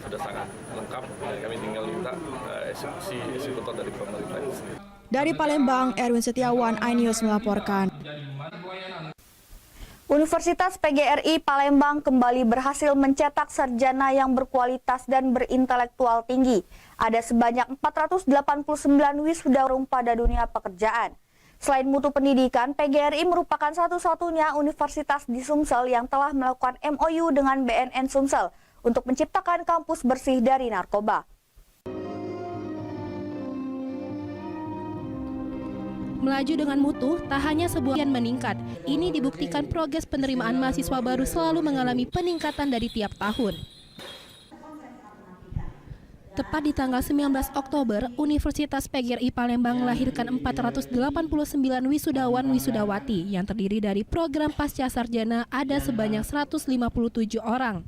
sudah sangat lengkap. Kami tinggal minta eksekutor dari pemerintah itu sendiri. Dari Palembang, Erwin Setiawan, iNews melaporkan. Universitas PGRI Palembang kembali berhasil mencetak sarjana yang berkualitas dan berintelektual tinggi. Ada sebanyak 489 wisudawan pada dunia pekerjaan. Selain mutu pendidikan, PGRI merupakan satu-satunya universitas di Sumsel yang telah melakukan MOU dengan BNN Sumsel untuk menciptakan kampus bersih dari narkoba. Melaju dengan mutu, tak hanya sebuah yang meningkat. Ini dibuktikan progres penerimaan mahasiswa baru selalu mengalami peningkatan dari tiap tahun. Tepat di tanggal 19 Oktober, Universitas PGRI Palembang melahirkan 489 wisudawan-wisudawati yang terdiri dari program pasca sarjana ada sebanyak 157 orang.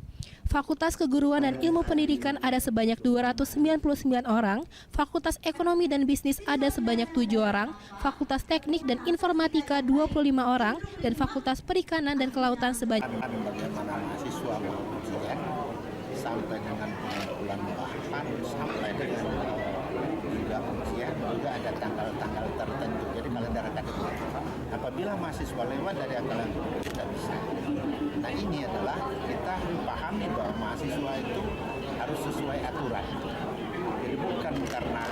Fakultas Keguruan dan Ilmu Pendidikan ada sebanyak 299 orang, Fakultas Ekonomi dan Bisnis ada sebanyak 7 orang, Fakultas Teknik dan Informatika 25 orang, dan Fakultas Perikanan dan Kelautan sebanyak. Bagaimana mahasiswa mau ujian sampai dengan pengumpulan bahan, sampai dengan juga ujian, juga ada tanggal-tanggal tertentu. Jadi kalender akademik. Apabila mahasiswa lewat dari tanggal itu tidak bisa. Nah ini adalah kita pahami bahwa mahasiswa itu harus sesuai aturan. Jadi bukan karena